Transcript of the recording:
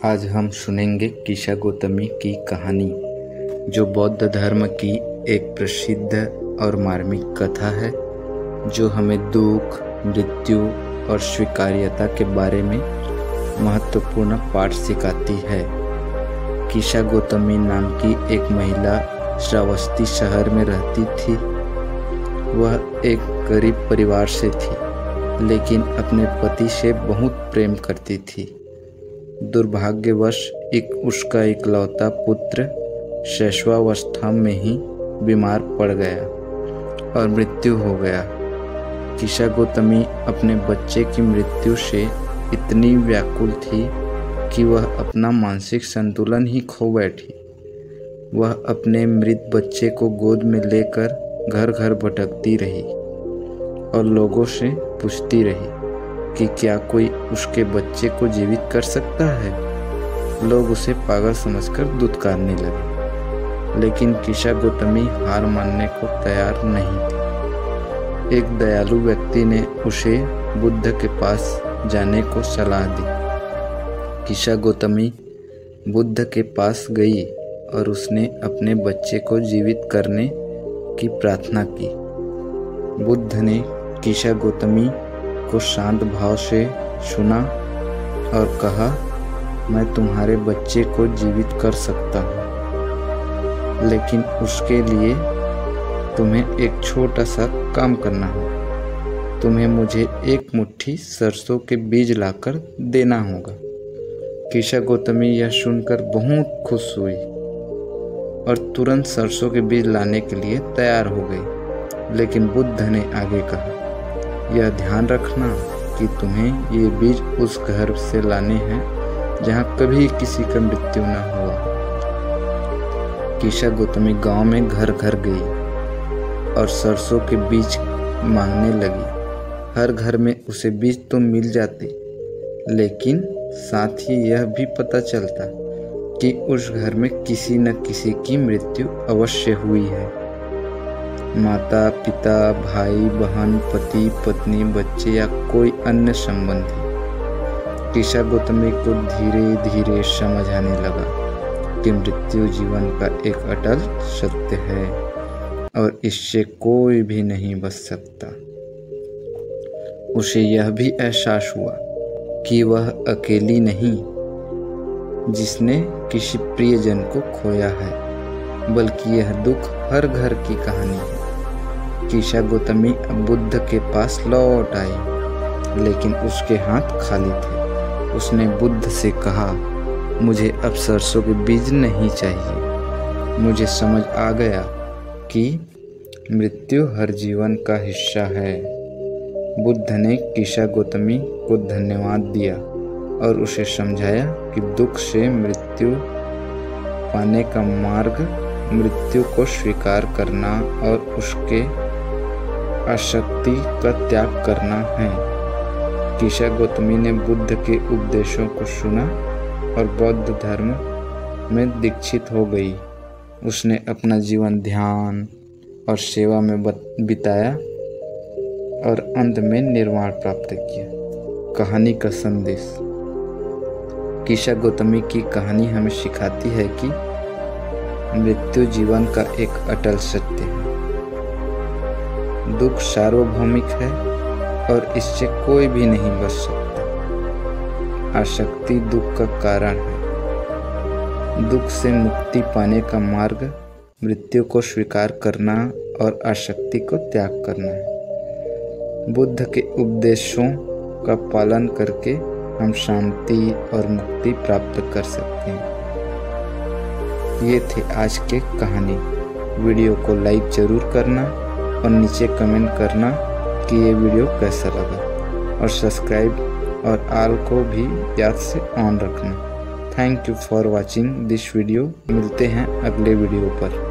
आज हम सुनेंगे कीशा गौतमी की कहानी, जो बौद्ध धर्म की एक प्रसिद्ध और मार्मिक कथा है, जो हमें दुख, मृत्यु और स्वीकार्यता के बारे में महत्वपूर्ण पाठ सिखाती है। कीशा गौतमी नाम की एक महिला श्रावस्ती शहर में रहती थी। वह एक गरीब परिवार से थी, लेकिन अपने पति से बहुत प्रेम करती थी। दुर्भाग्यवश उसका इकलौता पुत्र शैशवावस्था में ही बीमार पड़ गया और मृत्यु हो गया। कीशा गौतमी अपने बच्चे की मृत्यु से इतनी व्याकुल थी कि वह अपना मानसिक संतुलन ही खो बैठी। वह अपने मृत बच्चे को गोद में लेकर घर घर भटकती रही और लोगों से पूछती रही कि क्या कोई उसके बच्चे को जीवित कर सकता है। लोग उसे पागल समझकर दुत्कारने लगे, लेकिन कीशा गौतमी हार मानने को तैयार नहीं थी। एक दयालु व्यक्ति ने उसे बुद्ध के पास जाने को सलाह दी। कीशा गौतमी बुद्ध के पास गई और उसने अपने बच्चे को जीवित करने की प्रार्थना की। बुद्ध ने कीशा गौतमी को शांत भाव से सुना और कहा, मैं तुम्हारे बच्चे को जीवित कर सकता हूँ, लेकिन उसके लिए तुम्हें एक छोटा सा काम करना होगा। तुम्हें मुझे एक मुट्ठी सरसों के बीज लाकर देना होगा। कीशा गौतमी यह सुनकर बहुत खुश हुई और तुरंत सरसों के बीज लाने के लिए तैयार हो गई। लेकिन बुद्ध ने आगे कहा, यह ध्यान रखना कि तुम्हें ये बीज उस घर से लाने हैं जहाँ कभी किसी का मृत्यु न हुआ। कीशा गौतमी गांव में घर घर गई और सरसों के बीज मांगने लगी। हर घर में उसे बीज तो मिल जाते, लेकिन साथ ही यह भी पता चलता कि उस घर में किसी न किसी की मृत्यु अवश्य हुई है। माता पिता, भाई बहन, पति पत्नी, बच्चे या कोई अन्य संबंधी। कीशा गौतमी को धीरे धीरे समझ आने लगा कि मृत्यु जीवन का एक अटल सत्य है और इससे कोई भी नहीं बच सकता। उसे यह भी एहसास हुआ कि वह अकेली नहीं जिसने किसी प्रियजन को खोया है, बल्कि यह दुख हर घर की कहानी है। कीशा गौतमी अब बुद्ध के पास लौट आई, लेकिन उसके हाथ खाली थे। उसने बुद्ध से कहा, मुझे अब सरसों के बीज नहीं चाहिए। मुझे समझ आ गया कि मृत्यु हर जीवन का हिस्सा है। बुद्ध ने कीशा गौतमी को धन्यवाद दिया और उसे समझाया कि दुख से मृत्यु पाने का मार्ग मृत्यु को स्वीकार करना और उसके आसक्ति का त्याग करना है। कीशा गौतमी ने बुद्ध के उपदेशों को सुना और बौद्ध धर्म में दीक्षित हो गई। उसने अपना जीवन ध्यान और सेवा में बिताया और अंत में निर्वाण प्राप्त किया। कहानी का संदेश। कीशा गौतमी की कहानी हमें सिखाती है कि मृत्यु जीवन का एक अटल सत्य है। दुख सार्वभौमिक है और इससे कोई भी नहीं बच सकता। आसक्ति दुख का कारण है। दुख से मुक्ति पाने का मार्ग मृत्यु को स्वीकार करना और आसक्ति को त्याग करना है। बुद्ध के उपदेशों का पालन करके हम शांति और मुक्ति प्राप्त कर सकते हैं। ये थे आज के कहानी। वीडियो को लाइक जरूर करना और नीचे कमेंट करना कि ये वीडियो कैसा लगा, और सब्सक्राइब और ऑल को भी याद से ऑन रखना। Thank you for watching this video. मिलते हैं अगले वीडियो पर।